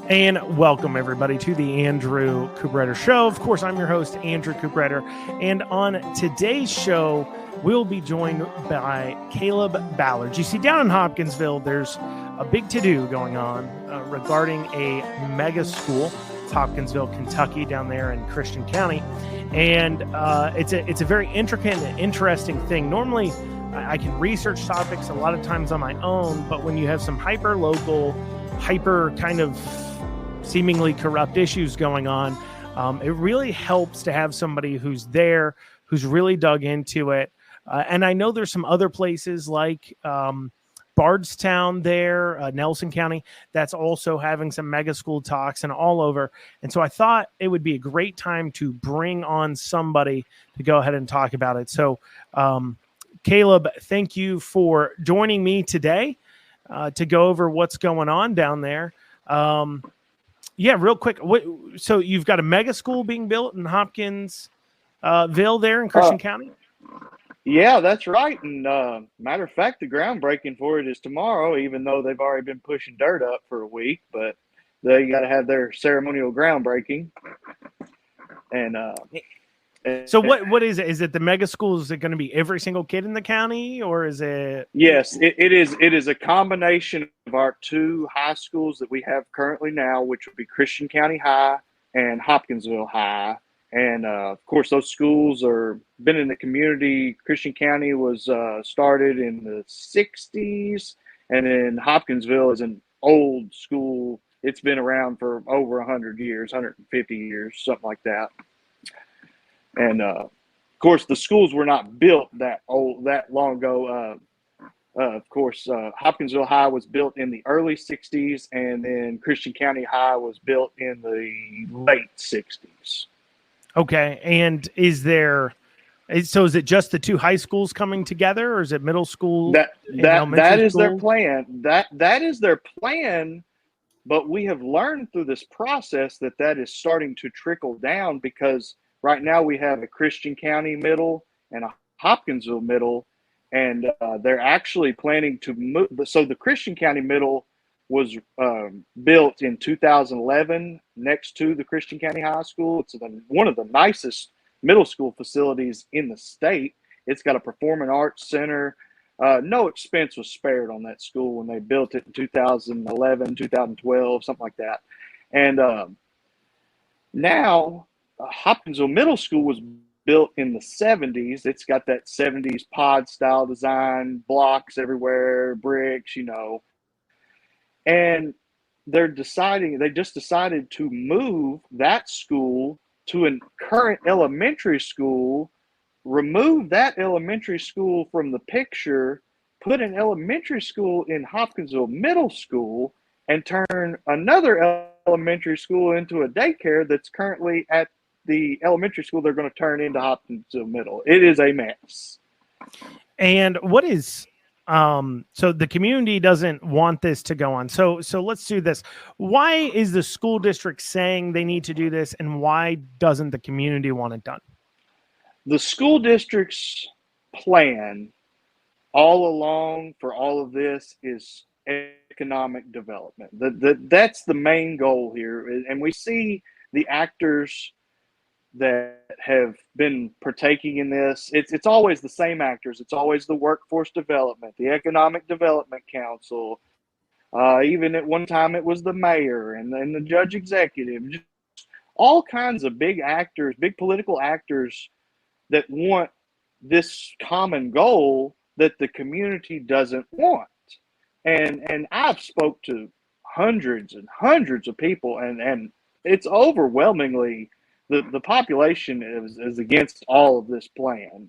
And welcome, everybody, to the Andrew Cooperrider Show. Of course, I'm your host, Andrew Cooperrider. And on today's show, we'll be joined by Caleb Ballard. You see, down in Hopkinsville, there's a big to-do going on regarding a mega school. It's Hopkinsville, Kentucky, down there in Christian County. And it's a very intricate and interesting thing. Normally, I can research topics a lot of times on my own, but when you have some hyper-local, hyper kind of seemingly corrupt issues going on, it really helps to have somebody who's there, who's really dug into it. And I know there's some other places like Bardstown there, Nelson County, that's also having some mega school talks and all over. And so I thought it would be a great time to bring on somebody to go ahead and talk about it. So Caleb, thank you for joining me today to go over what's going on down there. Yeah, real quick. So you've got a mega school being built in Hopkinsville there in Christian County? Yeah, that's right. And matter of fact, the groundbreaking for it is tomorrow, even though they've already been pushing dirt up for a week. But they got to have their ceremonial groundbreaking. And so what is it? Is it the mega school? Is it going to be every single kid in the county, or is it? Yes, it is. It is a combination of our two high schools that we have currently now, which would be Christian County High and Hopkinsville High. And of course, those schools are been in the community. Christian County was started in the '60s, and then Hopkinsville is an old school. It's been around for over 100 years, 150 years, something like that. And of course, the schools were not built that long ago. Of course, Hopkinsville High was built in the early '60s, and then Christian County High was built in the late '60s. Okay, and is it just the two high schools coming together, or is it middle school? That is their plan. That is their plan. But we have learned through this process that is starting to trickle down, because right now we have a Christian County middle and a Hopkinsville middle, and they're actually planning to move. So the Christian County middle was built in 2011 next to the Christian County High School. It's one of the nicest middle school facilities in the state. It's got a performing arts center. No expense was spared on that school when they built it in 2011, 2012, something like that. And now Hopkinsville Middle School was built in the 70s. It's got that 70s pod style design, blocks everywhere, bricks, And they just decided to move that school to a current elementary school, remove that elementary school from the picture, put an elementary school in Hopkinsville Middle School, and turn another elementary school into a daycare that's currently at the elementary school they're going to turn into Hopkinsville Middle. It is a mess. And what is so the community doesn't want this to go on. So let's do this. Why is the school district saying they need to do this, and why doesn't the community want it done? The school district's plan all along for all of this is economic development. That's the main goal here. And we see the actors that have been partaking in this. It's always the same actors. It's always the workforce development, the economic development council. Even at one time it was the mayor and the judge executive. Just all kinds of big actors, big political actors that want this common goal that the community doesn't want. And I've spoke to hundreds and hundreds of people, and it's overwhelmingly the population is against all of this plan.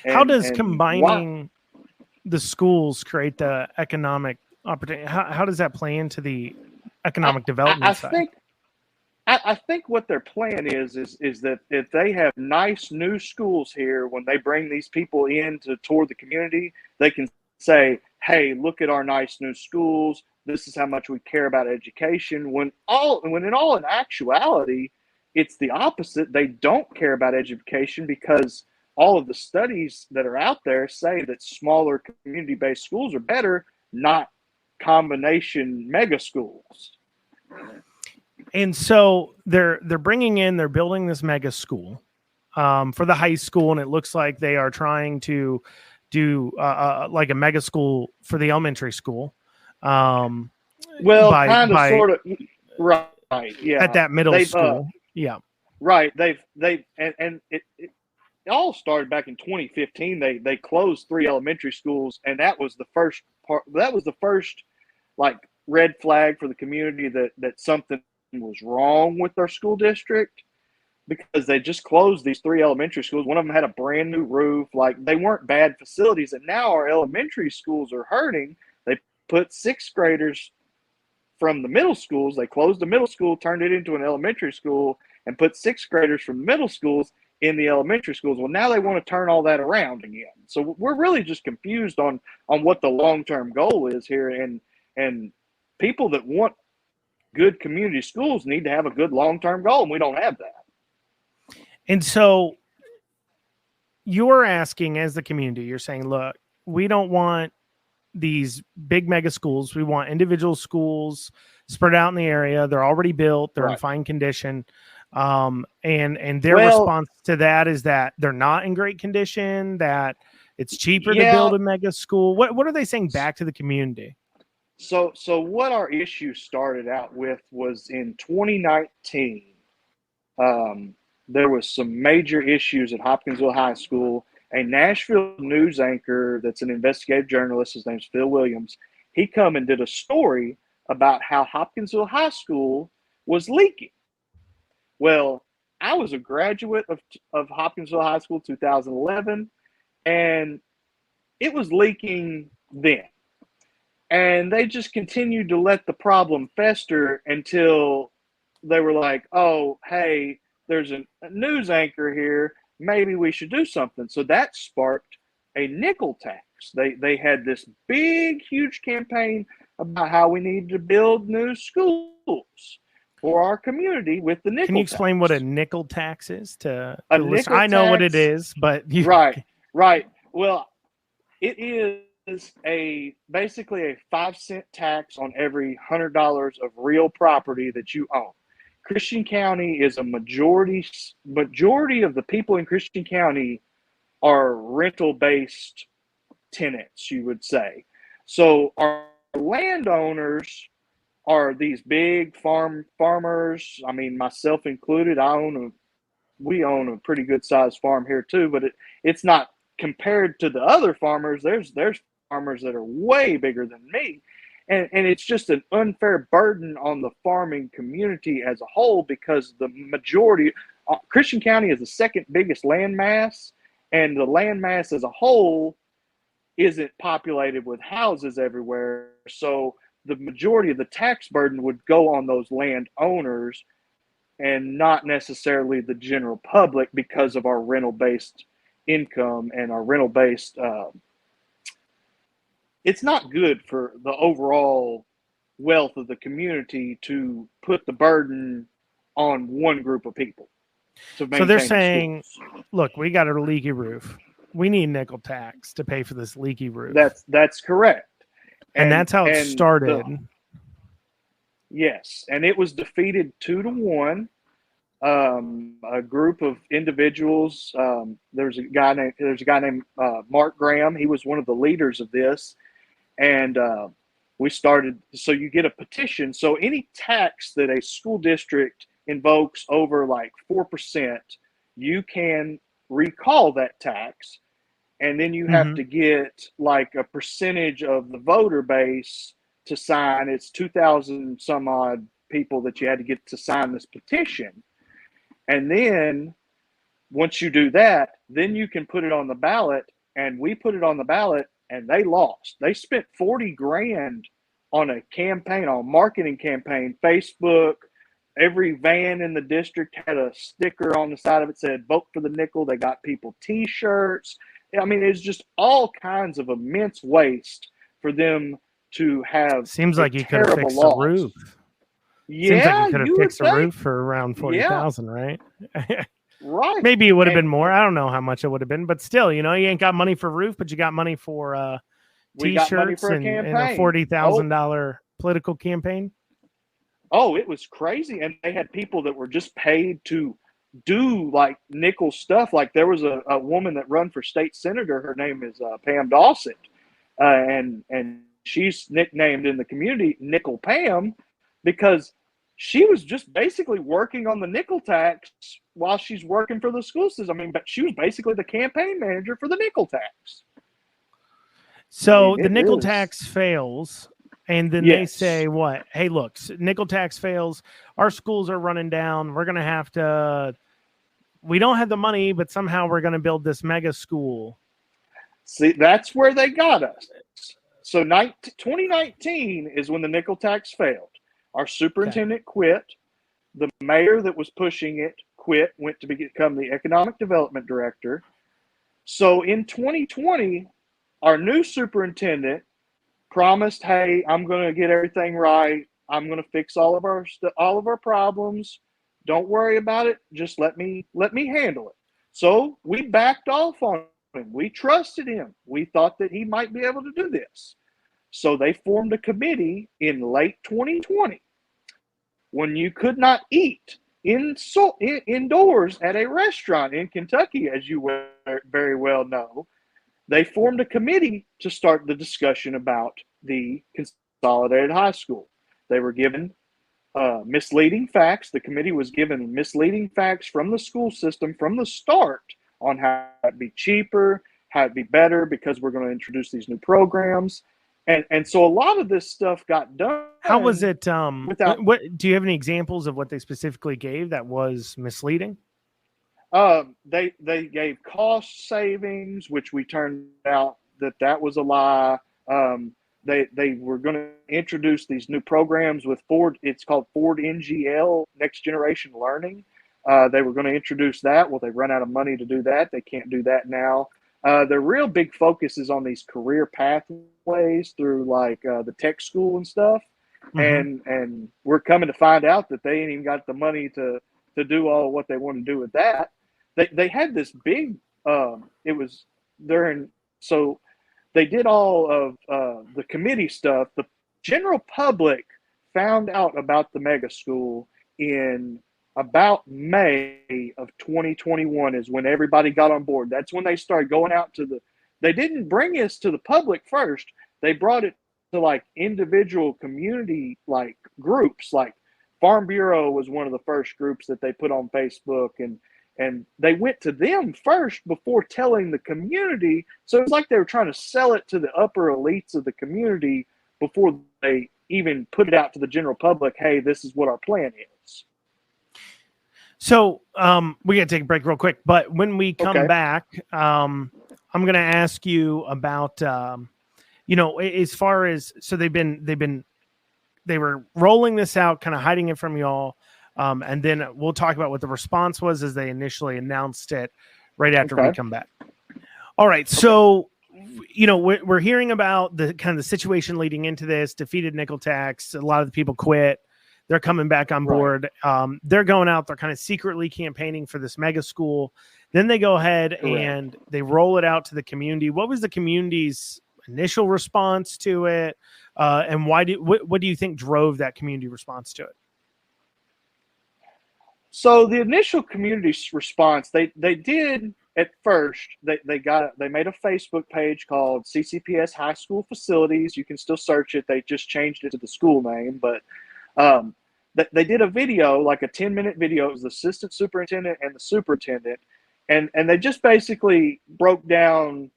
How does combining the schools create the economic opportunity? How does that play into the economic development side? I think what their plan is that if they have nice new schools here, when they bring these people in to tour the community, they can say, hey, look at our nice new schools. This is how much we care about education. When in actuality, it's the opposite. They don't care about education, because all of the studies that are out there say that smaller community-based schools are better, not combination mega schools. And so they're building this mega school for the high school, and it looks like they are trying to do like a mega school for the elementary school. Well, kind of, sort of, right? Yeah, at that middle school. Yeah, right. They've and it all started back in 2015. They closed 3 elementary schools, and that was the first part. That was the first like red flag for the community that something was wrong with their school district, because they just closed these 3 elementary schools. One of them had a brand new roof. Like, they weren't bad facilities, and now our elementary schools are hurting. They put 6th graders from the middle schools. They closed the middle school, turned it into an elementary school, and put 6th graders from middle schools in the elementary schools. Well, now they want to turn all that around again. So we're really just confused on what the long-term goal is here. And people that want good community schools need to have a good long-term goal, and we don't have that. And so you're asking, as the community, you're saying, look, we don't want these big mega schools. We want individual schools spread out in the area. They're already built. They're in fine condition. And their response to that is that they're not in great condition, that it's cheaper to build a mega school. What are they saying back to the community? So what our issue started out with was in 2019. There was some major issues at Hopkinsville High School. A Nashville news anchor that's an investigative journalist, his name's Phil Williams, he come and did a story about how Hopkinsville High School was leaking. Well, I was a graduate of Hopkinsville High School 2011, and it was leaking then. And they just continued to let the problem fester until they were like, oh, hey, there's a news anchor here. Maybe we should do something. So that sparked a nickel tax. They had this big, huge campaign about how we need to build new schools for our community with the nickel tax. Can you explain what a nickel tax is to listeners? I know what it is, but Right. Well, it is basically a 5-cent tax on every $100 of real property that you own. Christian County is a majority of the people in Christian County are rental-based tenants, you would say. So our landowners are these big farmers. I mean, myself included. We own a pretty good sized farm here too, but it's not compared to the other farmers. There's farmers that are way bigger than me. And it's just an unfair burden on the farming community as a whole, because the majority, Christian County is the second biggest landmass, and the landmass as a whole isn't populated with houses everywhere. So the majority of the tax burden would go on those landowners and not necessarily the general public, because of our rental-based income and our rental-based it's not good for the overall wealth of the community to put the burden on one group of people. So they're saying, look, we got a leaky roof. We need nickel tax to pay for this leaky roof. That's correct. And that's how it started. Yes. And it was defeated 2-1. A group of individuals, there's a guy named Mark Graham. He was one of the leaders of this. And we started, so you get a petition. So any tax that a school district invokes over like 4%, you can recall that tax. And then you have to get like a percentage of the voter base to sign. It's 2,000 some odd people that you had to get to sign this petition. And then once you do that, then you can put it on the ballot. And we put it on the ballot, and they lost. They spent $40,000 on a campaign, on a marketing campaign, Facebook. Every van in the district had a sticker on the side of it that said, vote for the nickel. They got people T-shirts. I mean, it's just all kinds of immense waste for them to have. Seems like you could have fixed the roof. Yeah, seems like you could have fixed the roof for around 40,000, right? Right. Maybe it would have been more. I don't know how much it would have been, but still, you ain't got money for roof, but you got money for T-shirts and a $40,000 political campaign. Oh, it was crazy. And they had people that were just paid to do like nickel stuff. Like there was a woman that run for state senator. Her name is Pam Dawson. And she's nicknamed in the community Nickel Pam because she was just basically working on the nickel tax while she's working for the school system. I mean, but she was basically the campaign manager for the nickel tax. So the nickel tax fails, and then they Yes. say what? Hey, look, nickel tax fails. Our schools are running down. We're going to have to, we don't have the money, but somehow we're going to build this mega school. See, that's where they got us. So 2019 is when the nickel tax failed. Our superintendent quit. The mayor that was pushing it quit, went to become the economic development director. So in 2020, our new superintendent promised, "Hey, I'm going to get everything right. I'm going to fix all of our problems. Don't worry about it. Just let me handle it." So we backed off on him. We trusted him. We thought that he might be able to do this. So they formed a committee in late 2020 when you could not eat indoors at a restaurant in Kentucky, as you very well know. They formed a committee to start the discussion about the consolidated high school. They were given misleading facts. The committee was given misleading facts from the school system from the start on how it'd be cheaper, how it'd be better because we're going to introduce these new programs. And so a lot of this stuff got done. How was it? What do you have any examples of what they specifically gave that was misleading? They gave cost savings, which we turned out that was a lie. They were going to introduce these new programs with Ford. It's called Ford NGL, Next Generation Learning. They were going to introduce that. Well, they've run out of money to do that. They can't do that now. The real big focus is on these career pathways through like the tech school and stuff. Mm-hmm. And we're coming to find out that they ain't even got the money to do all what they want to do with that. They had this big, it was during, so they did all of the committee stuff. The general public found out about the mega school in about May of 2021 is when everybody got on board. That's when they started going out to they didn't bring us to the public first. They brought it to like individual community like groups, like Farm Bureau was one of the first groups that they put on Facebook, and they went to them first before telling the community. So it's like they were trying to sell it to the upper elites of the community before they even put it out to the general public. Hey, this is what our plan is. So we got to take a break real quick, but when we come back, I'm going to ask you about, as far as, so they were rolling this out, kind of hiding it from y'all. And then we'll talk about what the response was as they initially announced it right after we come back. All right. So, we're hearing about the kind of the situation leading into this defeated nickel tax. A lot of the people quit. They're coming back on board. They're going out. They're kind of secretly campaigning for this mega school. Then they go ahead and they roll it out to the community. What was the community's initial response to it? And what do you think drove that community response to it? So the initial community response, they did at first, they made a Facebook page called CCPS High School Facilities. You can still search it. They just changed it to the school name, but they did a video, like a 10-minute video. It was the assistant superintendent and the superintendent, and they just basically broke down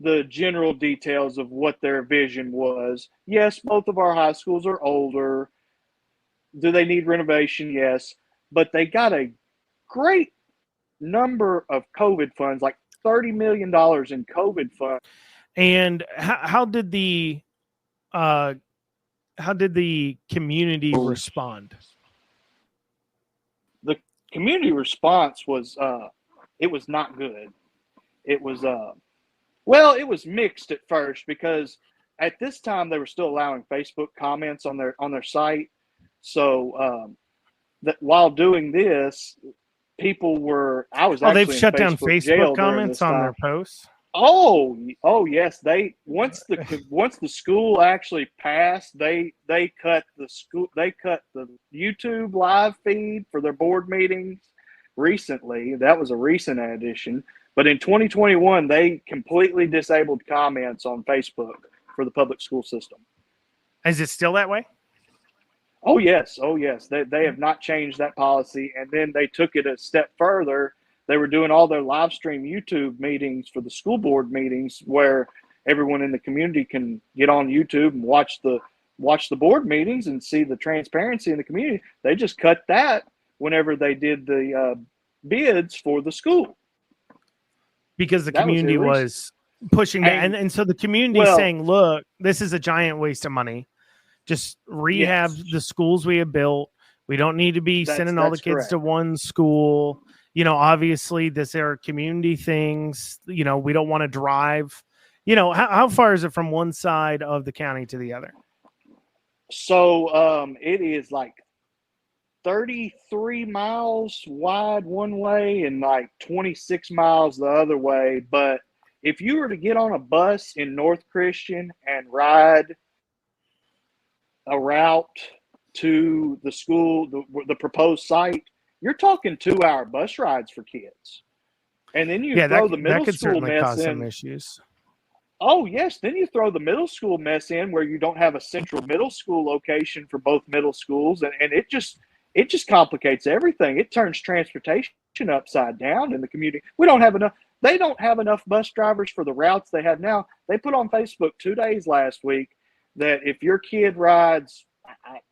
the general details of what their vision was. Yes, both of our high schools are older. Do they need renovation? Yes. But they got a great number of COVID funds, like $30 million in COVID funds. And how did the community respond? The community response was it was not good. It was it was mixed at first, because at this time they were still allowing Facebook comments on their site. So that while doing this, people were. I was. They've shut down Facebook comments on their posts. Oh yes. They once the school actually passed, they cut the YouTube live feed for their board meetings recently. That was a recent addition. But in 2021, they completely disabled comments on Facebook for the public school system. Is it still that way? Oh yes. They have not changed that policy, and then they took it a step further. They were doing all their live stream YouTube meetings for the school board meetings, where everyone in the community can get on YouTube and watch the board meetings and see the transparency in the community. They just cut that whenever they did the bids for the school, because the community was pushing that, and so the community is saying, "Look, this is a giant waste of money. Just rehab the schools we have built. We don't need to be sending all the kids to one school." Obviously, this are community things. We don't want to drive. How far is it from one side of the county to the other? So it is like 33 miles wide one way and like 26 miles the other way. But if you were to get on a bus in North Christian and ride a route to the school, the proposed site, you're talking 2-hour bus rides for kids. And then you throw the middle school mess in. Some issues. Oh, yes. Then you throw the middle school mess in where you don't have a central middle school location for both middle schools. And it just complicates everything. It turns transportation upside down in the community. They don't have enough bus drivers for the routes they have now. They put on Facebook 2 days last week that if your kid rides,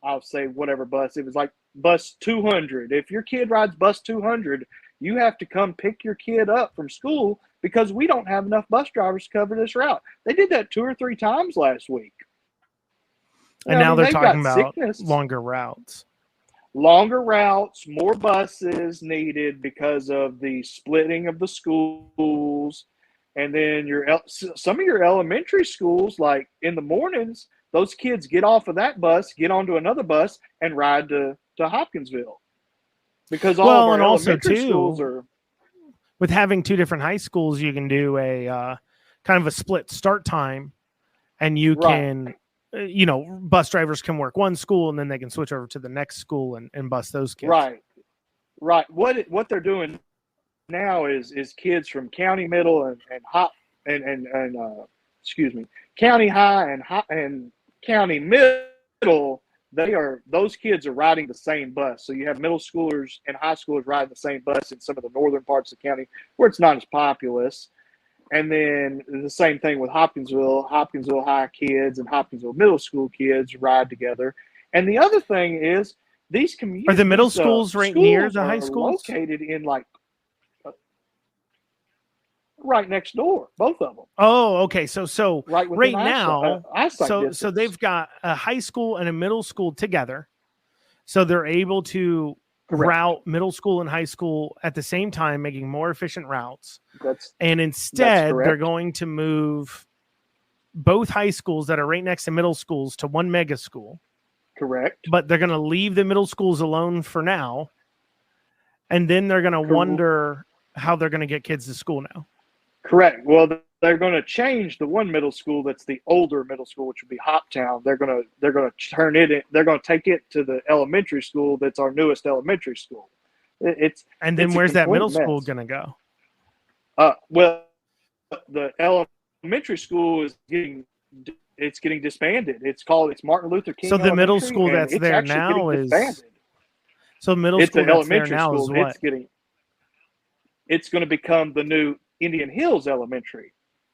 I'll say whatever bus, it was like bus 200. If your kid rides bus 200, you have to come pick your kid up from school because we don't have enough bus drivers to cover this route. They did that 2 or 3 times last week. And now they're talking about longer routes. Longer routes, more buses needed because of the splitting of the schools. And then some of your elementary schools, like in the mornings, those kids get off of that bus, get onto another bus, and ride to Hopkinsville. Because all of our elementary schools are... With having 2 different high schools, you can do a kind of a split start time, and you can, bus drivers can work one school, and then they can switch over to the next school and bus those kids. Right. What they're doing now is kids from County Middle County High and County Middle, those kids are riding the same bus. So you have middle schoolers and high schoolers riding the same bus in some of the northern parts of the county where it's not as populous. And then the same thing with Hopkinsville High kids and Hopkinsville Middle School kids ride together. And the other thing is these communities... Are the middle schools right near the high schools? Located in right next door, both of them. Oh, okay. So right now, distance. So they've got a high school and a middle school together. So they're able to route middle school and high school at the same time, making more efficient routes. And instead, they're going to move both high schools that are right next to middle schools to one mega school. Correct. But they're going to leave the middle schools alone for now. And then they're going to wonder how they're going to get kids to school now. Correct. Well, they're going to change the one middle school that's the older middle school, which would be Hoptown. They're going to turn it in. They're going to take it to the elementary school that's our newest elementary school. Where's that middle school going to go? Well, the elementary school is getting disbanded. It's Martin Luther King. So the middle school that's there now is disbanded. So middle school that's there now is what? It's going to become the new Indian Hills Elementary,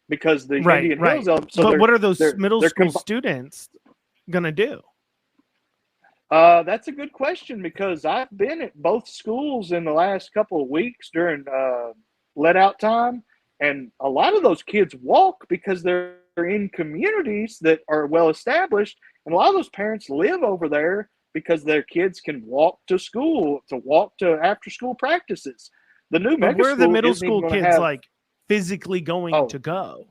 because the Indian Hills. But what are those middle school students going to do? That's a good question, because I've been at both schools in the last couple of weeks during let out time, and a lot of those kids walk because they're in communities that are well established, and a lot of those parents live over there because their kids can walk to school, to walk to after school practices. The new mega where are the middle school kids physically going to go?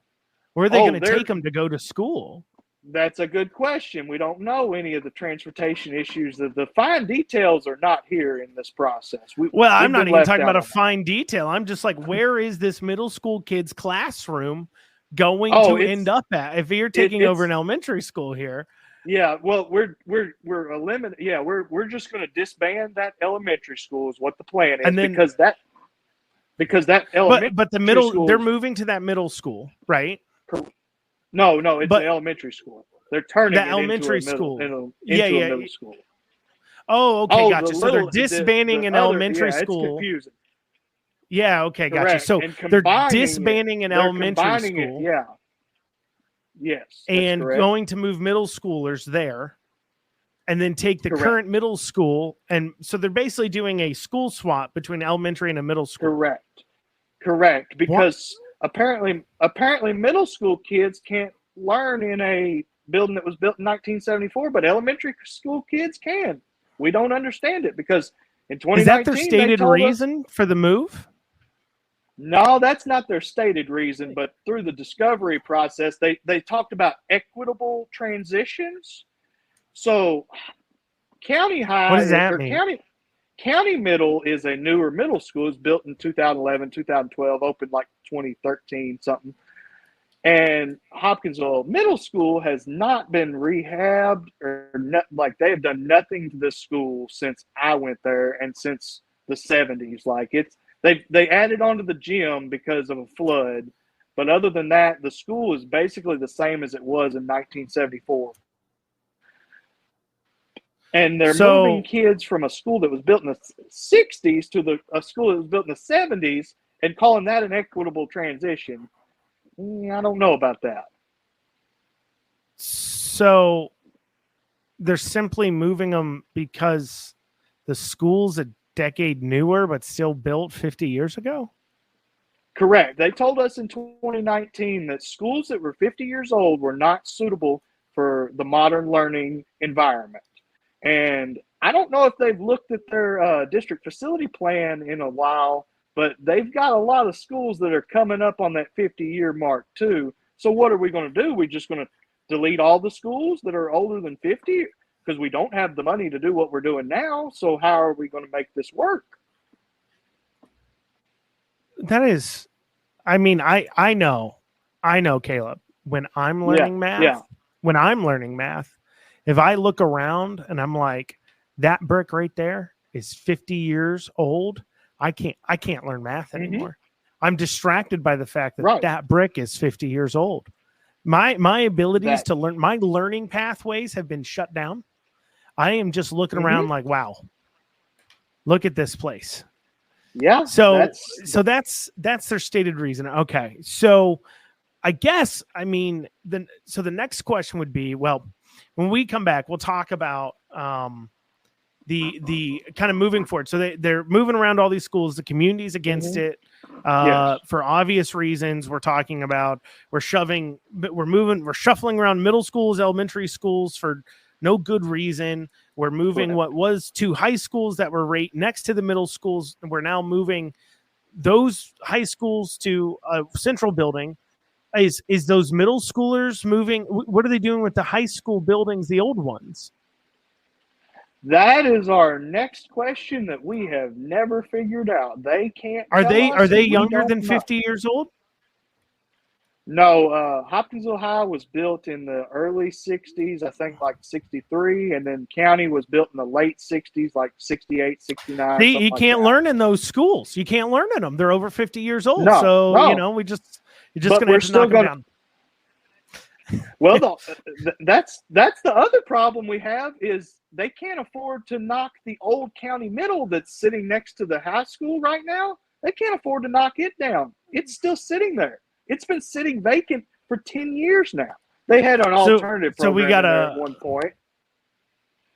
Where are they going to take them to go to school? That's a good question. We don't know any of the transportation issues. The fine details are not here in this process. I'm not even talking about a fine detail. I'm just like, where is this middle school kid's classroom going to end up at if you're taking over an elementary school here? Yeah, well, we're eliminating. Yeah, we're just going to disband that elementary school is what the plan is, and then, because that elementary. But the middle, they're moving to that middle school, right? No, it's an elementary school. They're turning the elementary school into a middle school. Oh, okay, gotcha. So they're disbanding an elementary school. It's confusing. Yeah, okay, gotcha. So they're disbanding an elementary school. Yeah. Yes. And going to move middle schoolers there, and then take the current middle school, and so they're basically doing a school swap between elementary and a middle school. Correct. Because apparently middle school kids can't learn in a building that was built in 1974, but elementary school kids can. We don't understand it because in 2019, is that their stated reason for the move? No, that's not their stated reason, but through the discovery process, they talked about equitable transitions. So county high, what does that mean? County middle is a newer middle school. It's built in 2011, 2012, opened like 2013 something. And Hopkinsville Middle School has not been rehabbed like they have done nothing to this school since I went there and since the 70s. Like they added on to the gym because of a flood, but other than that, the school is basically the same as it was in 1974. And they're moving kids from a school that was built in the 60s to a school that was built in the 70s and calling that an equitable transition. I don't know about that. So they're simply moving them because the school's a decade newer, but still built 50 years ago? Correct. They told us in 2019 that schools that were 50 years old were not suitable for the modern learning environment. And I don't know if they've looked at their district facility plan in a while, but they've got a lot of schools that are coming up on that 50-year mark too. So what are we going to do? We're just going to delete all the schools that are older than 50 because we don't have the money to do what we're doing now. So how are we going to make this work? That is, I mean, I know, Caleb, when I'm learning math, if I look around and I'm like, that brick right there is 50 years old, I can't learn math anymore. Mm-hmm. I'm distracted by the fact that that brick is 50 years old. My abilities to learn, my learning pathways have been shut down. I am just looking around like, wow, look at this place. Yeah. So that's their stated reason. Okay. So I guess, I mean, the next question would be, well, when we come back, we'll talk about the kind of moving forward. So they're moving around all these schools. The community's against it for obvious reasons. We're talking about we're shuffling around middle schools, elementary schools for no good reason. We're moving what was two high schools that were right next to the middle schools. We're now moving those high schools to a central building. Is those middle schoolers moving? What are they doing with the high school buildings, the old ones? That is our next question that we have never figured out. They can't. Are they younger than 50 years old? No, Hopkinsville High was built in the early 60s, I think like 63, and then County was built in the late 60s, like 68, 69. See, you can't learn in those schools. You can't learn in them. They're over 50 years old. No, so, no. you know, you're just going to have to knock them down. Well, that's the other problem we have is they can't afford to knock the old County Middle that's sitting next to the high school right now. They can't afford to knock it down. It's still sitting there. It's been sitting vacant for 10 years now. They had an alternative program at one point.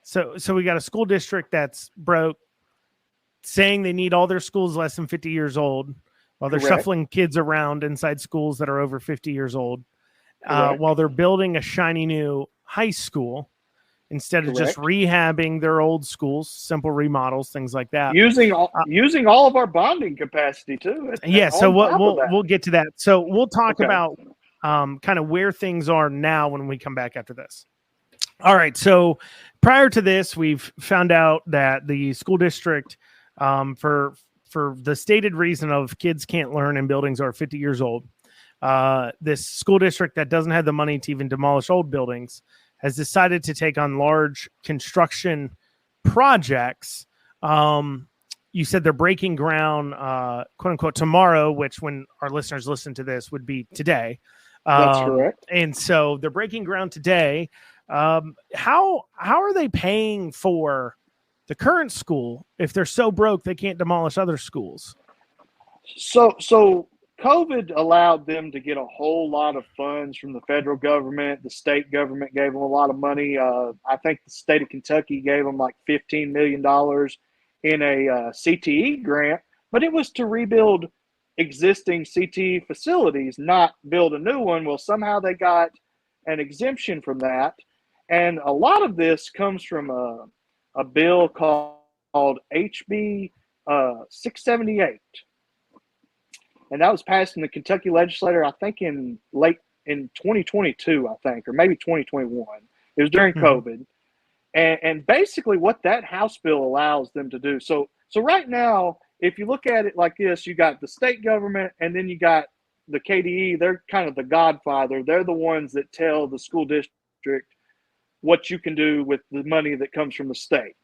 So we got a school district that's broke, saying they need all their schools less than 50 years old, while they're shuffling kids around inside schools that are over 50 years old, while they're building a shiny new high school instead of just rehabbing their old schools, simple remodels, things like that. Using all of our bonding capacity too. So we'll get to that. So we'll talk about kind of where things are now when we come back after this. All right. So prior to this, we've found out that the school district, for the stated reason of kids can't learn in buildings are 50 years old, this school district that doesn't have the money to even demolish old buildings has decided to take on large construction projects. You said they're breaking ground, quote unquote, tomorrow, which when our listeners listen to this would be today. That's correct. And so they're breaking ground today. How are they paying for the current school if they're so broke they can't demolish other schools? So COVID allowed them to get a whole lot of funds from the federal government. The state government gave them a lot of money. I think the state of Kentucky gave them like $15 million in a CTE grant, but it was to rebuild existing CTE facilities, not build a new one. Well, somehow they got an exemption from that. And a lot of this comes from a bill called HB 678. And that was passed in the Kentucky legislature, I think in 2022, I think, or maybe 2021. It was during COVID. And basically what that House bill allows them to do. So right now, if you look at it like this, you got the state government and then you got the KDE. They're kind of the godfather. They're the ones that tell the school district what you can do with the money that comes from the state.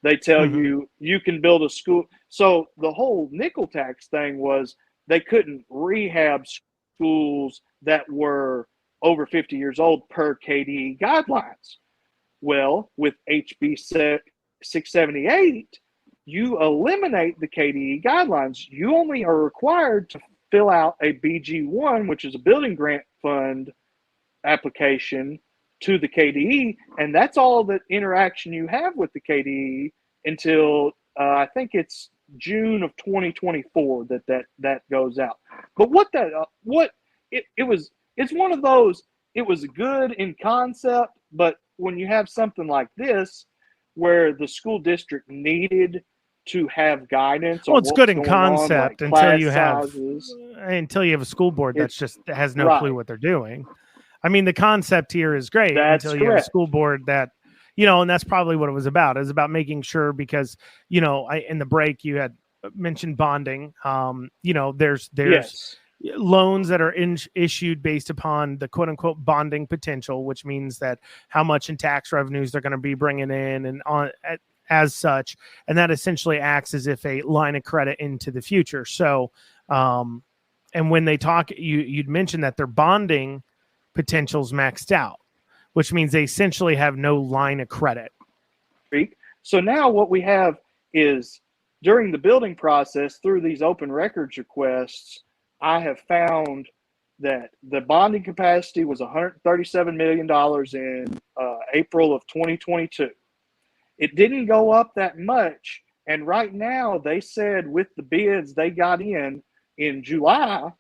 They tell you can build a school. So the whole nickel tax thing was they couldn't rehab schools that were over 50 years old per KDE guidelines. Well, with HB 678, you eliminate the KDE guidelines. You only are required to fill out a BG1, which is a building grant fund application to the KDE, and that's all the interaction you have with the KDE until I think it's June of 2024 that goes out. But it's one of those. It was good in concept, but when you have something like this, where the school district needed to have guidance. Well, it's good in concept on, like until you have a school board that has no clue what they're doing. I mean, the concept here is great until you have a school board that, and that's probably what it was about. It was about making sure because, in the break you had mentioned bonding. There's loans that are issued based upon the quote unquote bonding potential, which means that how much in tax revenues they're going to be bringing in and on as such. And that essentially acts as if a line of credit into the future. So, and when they talk, you'd mentioned that their bonding potential's maxed out, which means they essentially have no line of credit. So now what we have is during the building process through these open records requests, I have found that the bonding capacity was $137 million in April of 2022. It didn't go up that much. And right now they said with the bids they got in July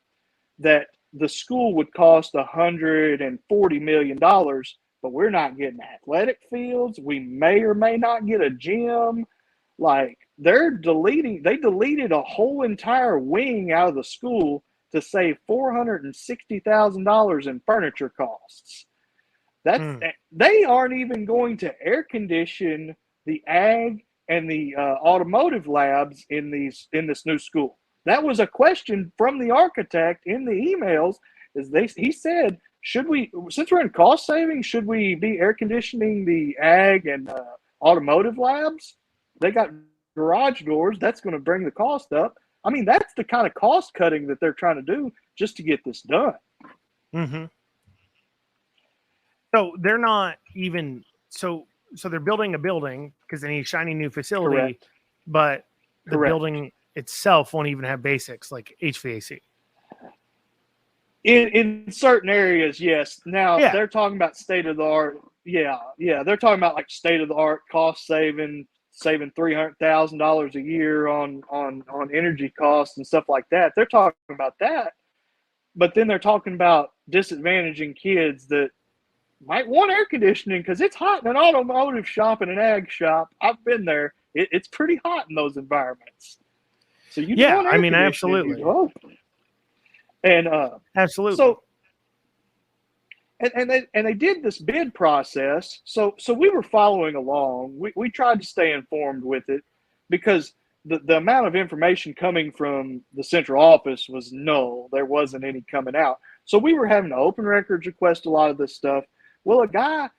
that the school would cost $140 million, but we're not getting athletic fields. We may or may not get a gym. Like they deleted a whole entire wing out of the school to save $460,000 in furniture costs. They aren't even going to air condition the ag and the automotive labs in this new school. That was a question from the architect in the emails. He said, should we, since we're in cost savings, should we be air conditioning the ag and automotive labs? They got garage doors. That's going to bring the cost up. I mean, that's the kind of cost cutting that they're trying to do just to get this done. Mm-hmm. So they're not even so they're building a building because they need a shiny new facility. Correct. But the building itself won't even have basics like HVAC. In certain areas, yes. Now they're talking about state of the art. Yeah. They're talking about like state of the art cost saving $300,000 a year on energy costs and stuff like that. They're talking about that, but then they're talking about disadvantaging kids that might want air conditioning because it's hot in an automotive shop and an ag shop. I've been there. It's pretty hot in those environments. So you want air conditioning, absolutely. And absolutely. So and they did this bid process. So we were following along. We tried to stay informed with it because the amount of information coming from the central office was null. There wasn't any coming out. So we were having to open records request a lot of this stuff. Well, a guy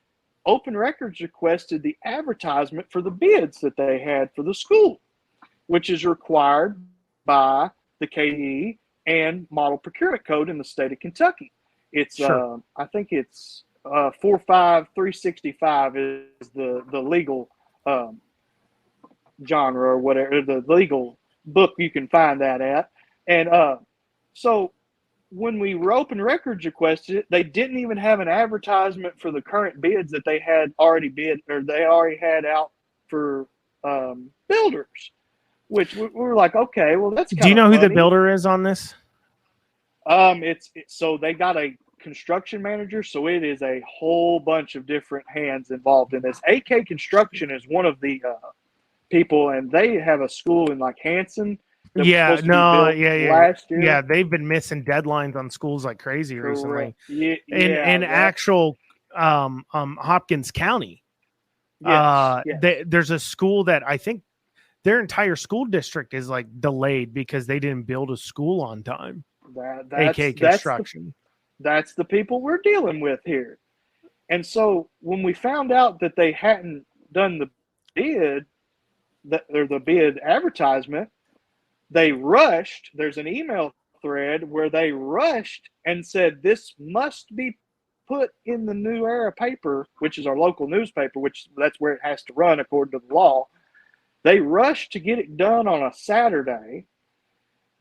open records requested the advertisement for the bids that they had for the school, which is required by the KDE and Model Procurement Code in the state of Kentucky. It's Sure. I think it's 45365 is the legal genre or whatever, the legal book you can find that at. And so when we open records requested it, they didn't even have an advertisement for the current bids that they had already bid, or they already had out for builders, which we were like, okay, well, that's kind of Do you know funny. who the builder is on this? So they got a construction manager, so it is a whole bunch of different hands involved in this. AK Construction is one of the people, and they have a school in like Hanson. Yeah, no, yeah. Last year. Yeah, they've been missing deadlines on schools like crazy recently. Yeah, in actual Hopkins County. Yes. There's a school that I think their entire school district is like delayed because they didn't build a school on time. AK Construction. That's the people we're dealing with here. And so when we found out that they hadn't done the bid, the bid advertisement, they rushed. There's an email thread where they rushed and said, this must be put in the New Era paper, which is our local newspaper, which that's where it has to run according to the law. They rushed to get it done on a Saturday.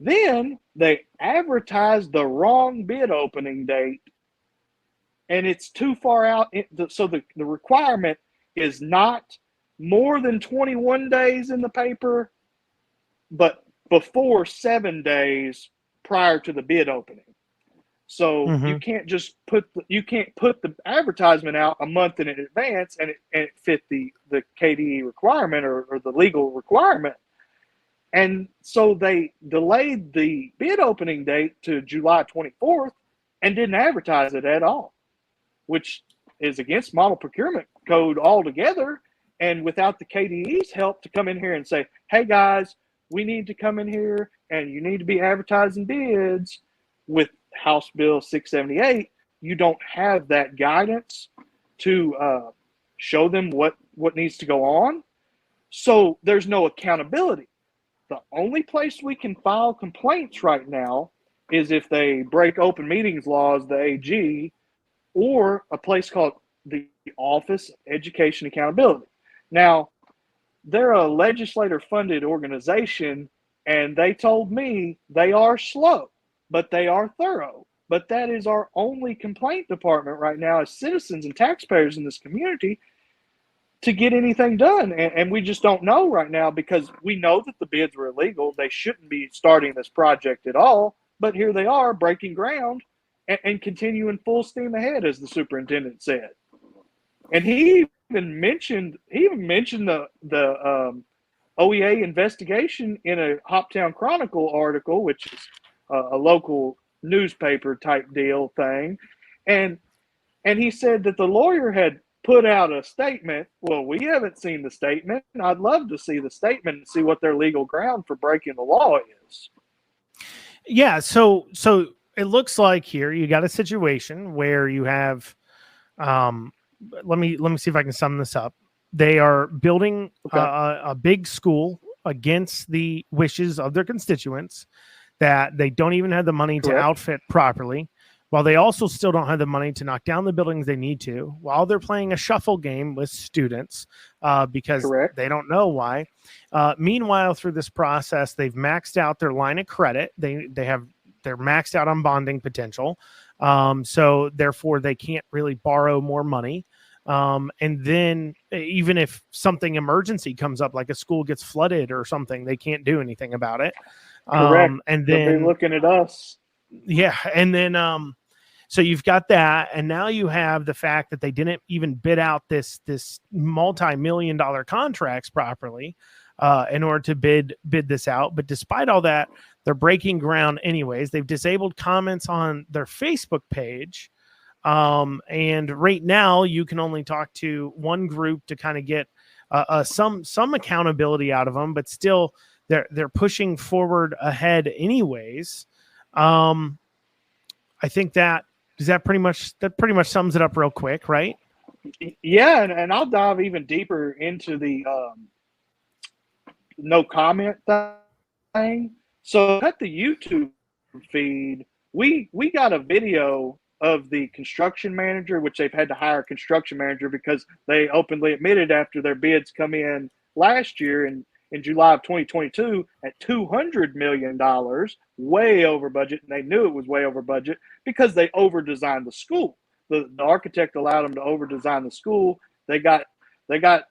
Then they advertised the wrong bid opening date, and it's too far out. So the requirement is not more than 21 days in the paper, but before 7 days prior to the bid opening. So you can't just put the advertisement out a month in advance and it fit the KDE requirement or the legal requirement. And so they delayed the bid opening date to July 24th and didn't advertise it at all, which is against Model Procurement Code altogether. And without the KDE's help to come in here and say, hey guys, we need to come in here and you need to be advertising bids with House Bill 678, you don't have that guidance to show them what needs to go on. So there's no accountability. The only place we can file complaints right now is if they break open meetings laws, the AG, or a place called the Office of Education Accountability. Now, they're a legislator-funded organization, and they told me they are slow, but they are thorough. But that is our only complaint department right now as citizens and taxpayers in this community to get anything done. And we just don't know right now because we know that the bids were illegal. They shouldn't be starting this project at all. But here they are breaking ground and continuing full steam ahead, as the superintendent said. And he even mentioned the OEA investigation in a Hoptown Chronicle article, which is a local newspaper type deal thing. And he said that the lawyer had put out a statement. Well, we haven't seen the statement. I'd love to see the statement and see what their legal ground for breaking the law is. Yeah, so it looks like here you got a situation where you have let me see if I can sum this up. They are building a big school against the wishes of their constituents that they don't even have the money to outfit properly, while they also still don't have the money to knock down the buildings they need to, while they're playing a shuffle game with students because they don't know why. Meanwhile, through this process, they've maxed out their line of credit. They're maxed out on bonding potential. So therefore they can't really borrow more money. And then even if something emergency comes up, like a school gets flooded or something, they can't do anything about it. And then they're looking at us. Yeah. And then, so you've got that, and now you have the fact that they didn't even bid out this multi-million-dollar contracts properly in order to bid this out. But despite all that, they're breaking ground anyways. They've disabled comments on their Facebook page And right now you can only talk to one group to kind of get some accountability out of them, but still they're pushing forward ahead anyways. I think that pretty much sums it up real quick, right? Yeah, and I'll dive even deeper into the no comment thing. So at the YouTube feed, we got a video of the construction manager, which they've had to hire a construction manager because they openly admitted after their bids come in last year in July of 2022 at $200 million, way over budget. And they knew it was way over budget because they over-designed the school. The architect allowed them to over-design the school. They got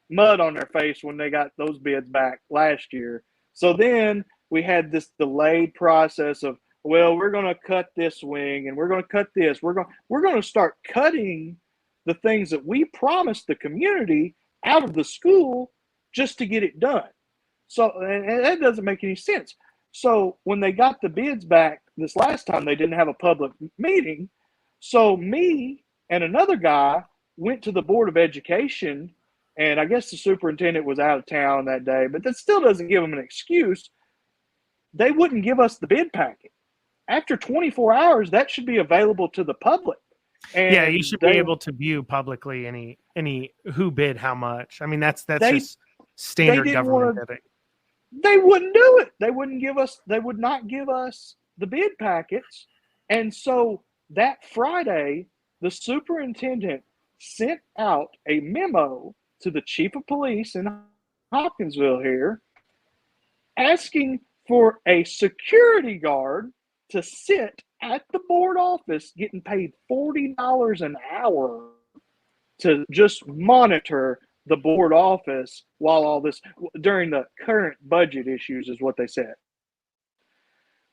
mud on their face when they got those bids back last year. So then we had this delayed process of, well, we're going to cut this wing and we're going to cut this. We're going to start cutting the things that we promised the community out of the school just to get it done. So, and that doesn't make any sense. So when they got the bids back this last time, they didn't have a public meeting. So me and another guy went to the Board of Education, and I guess the superintendent was out of town that day, but that still doesn't give them an excuse. They wouldn't give us the bid packet. After 24 hours, that should be available to the public. And yeah, you should be able to view publicly any who bid how much. I mean, that's just standard government bidding. They wouldn't do it. They would not give us the bid packets. And so that Friday, the superintendent sent out a memo to the chief of police in Hopkinsville here, asking for a security guard to sit at the board office getting paid $40 an hour to just monitor the board office while all this, during the current budget issues, is what they said.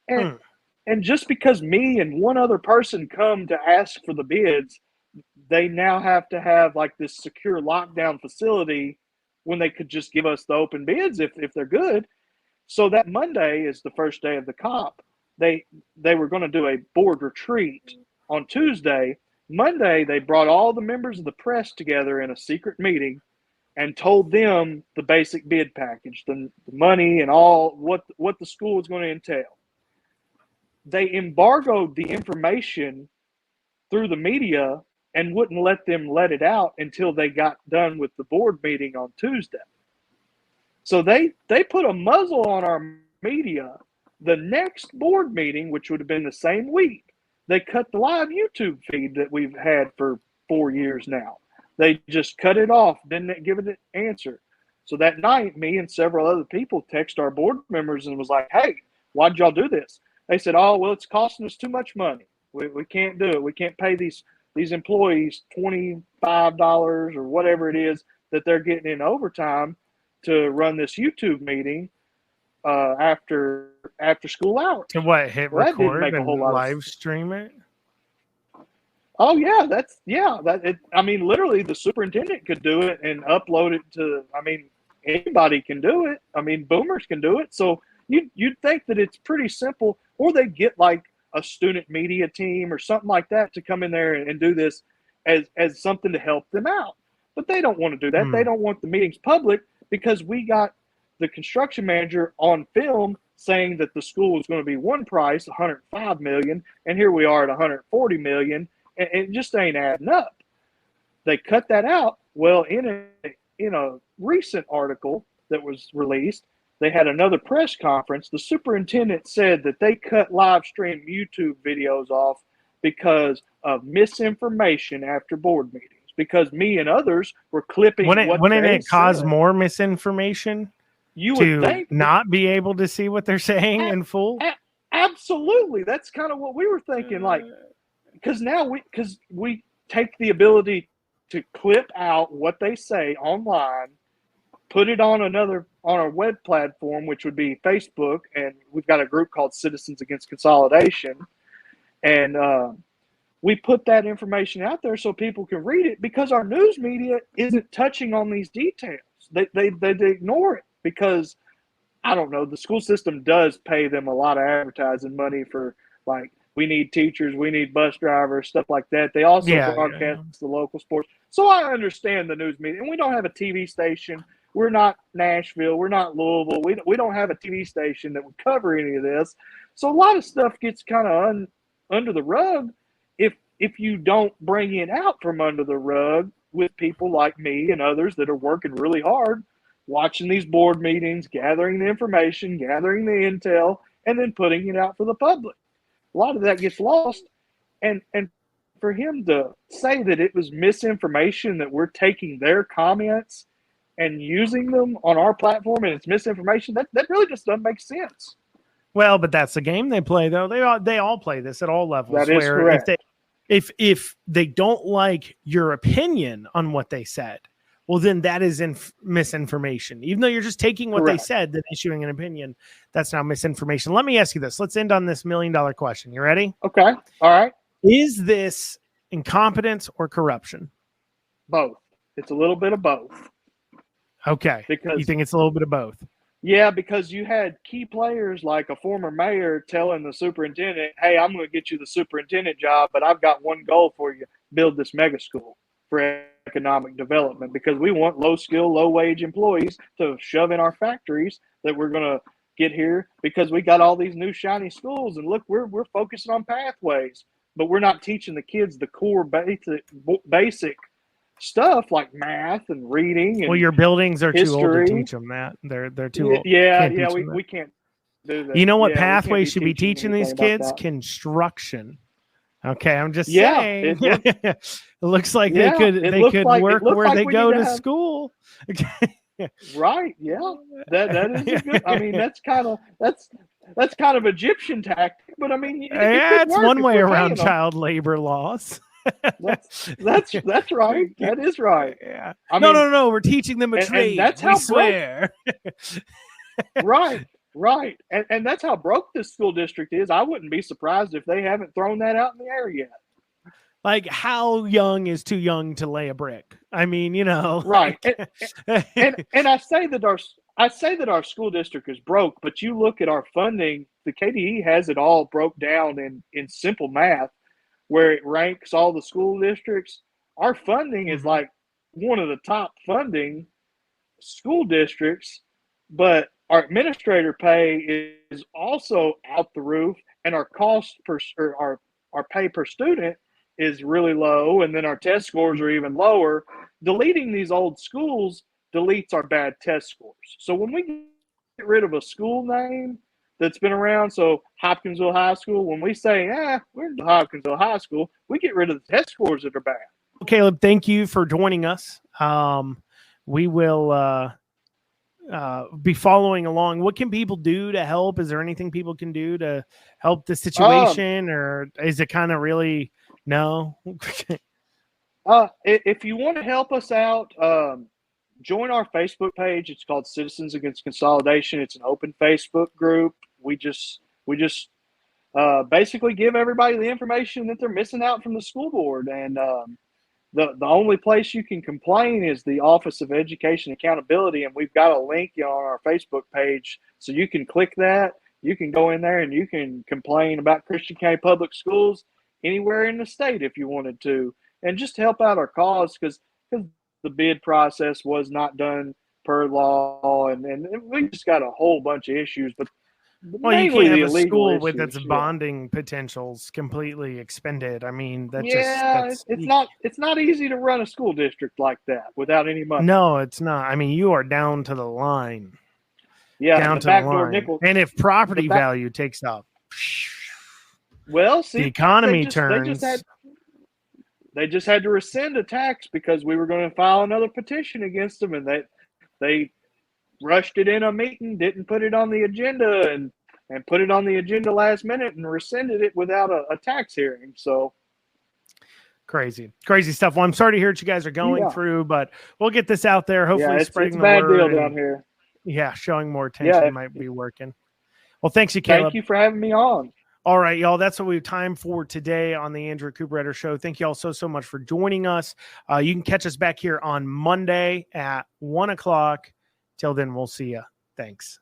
And just because me and one other person come to ask for the bids, they now have to have like this secure lockdown facility when they could just give us the open bids if they're good. So that Monday is the first day of the COP. They were going to do a board retreat on Tuesday. Monday, they brought all the members of the press together in a secret meeting and told them the basic bid package, the money and all what the school was going to entail. They embargoed the information through the media and wouldn't let them let it out until they got done with the board meeting on Tuesday. So they put a muzzle on our media. The next board meeting, which would have been the same week, they cut the live YouTube feed that we've had for 4 years now. They just cut it off, didn't give it an answer. So that night, me and several other people text our board members and was like, hey, why'd y'all do this? They said, oh, well, it's costing us too much money. We can't do it. We can't pay these employees $25 or whatever it is that they're getting in overtime to run this YouTube meeting after school hours. To what, hit record and live stream it? Oh yeah, I mean, literally the superintendent could do it and upload it to, I mean, anybody can do it. I mean, boomers can do it. So you'd think that it's pretty simple, or they get like a student media team or something like that to come in there and do this as something to help them out. But they don't want to do that. They don't want the meetings public because we got the construction manager on film saying that the school was going to be one price, $105 million, and here we are at $140 million, and it just ain't adding up. They cut that out. Well, in a recent article that was released, they had another press conference. The superintendent said that they cut live stream YouTube videos off because of misinformation after board meetings, because me and others were clipping. Wouldn't it cause more misinformation? You would think not be able to see what they're saying in full. Absolutely, that's kind of what we were thinking. Like, because we take the ability to clip out what they say online, put it on our web platform, which would be Facebook, and we've got a group called Citizens Against Consolidation, and we put that information out there so people can read it, because our news media isn't touching on these details. They ignore it because, I don't know, the school system does pay them a lot of advertising money for like we need teachers, we need bus drivers, stuff like that. They also broadcast the local sports. So I understand the news media. And we don't have a TV station. We're not Nashville. We're not Louisville. We don't have a TV station that would cover any of this. So a lot of stuff gets kind of under the rug if you don't bring it out from under the rug with people like me and others that are working really hard, watching these board meetings, gathering the information, gathering the intel, and then putting it out for the public. A lot of that gets lost. And for him to say that it was misinformation, that we're taking their comments and using them on our platform and it's misinformation, that really just doesn't make sense. Well, but that's the game they play, though. They all play this at all levels. That is correct. If they don't like your opinion on what they said, well, then that is misinformation. Even though you're just taking what they said, then issuing an opinion, that's now misinformation. Let me ask you this. Let's end on this $1 million question. You ready? Okay. All right. Is this incompetence or corruption? Both. It's a little bit of both. Okay. Because you think it's a little bit of both? Yeah, because you had key players like a former mayor telling the superintendent, hey, I'm going to get you the superintendent job, but I've got one goal for you, build this mega school for economic development, because we want low-skill, low-wage employees to shove in our factories that we're going to get here because we got all these new shiny schools. And look, we're focusing on pathways, but we're not teaching the kids the core basic stuff like math and reading. And your buildings are history. Too old to teach them that. They're too old. We can't do that. You know what pathway should be teaching these kids? Construction. Okay, I'm just saying. It looks like they could work where they go to school. Right. Yeah. That is a good. I mean, that's kind of Egyptian tactic, but I mean, it's one way around child labor laws. That's right. That is right. Yeah. No. We're teaching them a trade. That's how swear. Right. And that's how broke this school district is. I wouldn't be surprised if they haven't thrown that out in the air yet. Like, how young is too young to lay a brick? I mean, right. And I say that our school district is broke, but you look at our funding, the KDE has it all broke down in simple math, where it ranks all the school districts. Our funding is like one of the top funding school districts, but our administrator pay is also out the roof, and our cost our pay per student is really low, and then our test scores are even lower. Deleting these old schools deletes our bad test scores. So when we get rid of a school name that's been around, so Hopkinsville High School, when we say, we're in Hopkinsville High School, we get rid of the test scores that are bad. Caleb, thank you for joining us. We will be following along. What can people do to help? Is there anything people can do to help the situation, or is it kind of really no? If you want to help us out, join our Facebook page. It's called Citizens Against Consolidation. It's an open Facebook group. We just basically give everybody the information that they're missing out from the school board. And the only place you can complain is the Office of Education Accountability, and we've got a link on our Facebook page, so you can click that. You can go in there and you can complain about Christian County Public Schools anywhere in the state if you wanted to, and just help out our cause, because the bid process was not done per law, and we just got a whole bunch of issues. But you can't have a school with its bonding potentials completely expended. I mean, it's not easy to run a school district like that without any money. No, it's not. I mean, you are down to the line. Yeah, down to the line. Nickel, and if property value takes up, well, see, the economy turns. They just had to rescind a tax because we were going to file another petition against them, and they rushed it in a meeting, didn't put it on the agenda, and put it on the agenda last minute and rescinded it without a tax hearing. So crazy stuff. Well, I'm sorry to hear what you guys are going through, but we'll get this out there. Hopefully, spreading the word. It's a bad deal down here. Yeah, showing more attention might be working. Well, thanks you, Caleb. Thank you for having me on. All right, y'all. That's what we have time for today on the Andrew Cooperrider Show. Thank you all so much for joining us. You can catch us back here on Monday at 1:00. Till then, we'll see you. Thanks.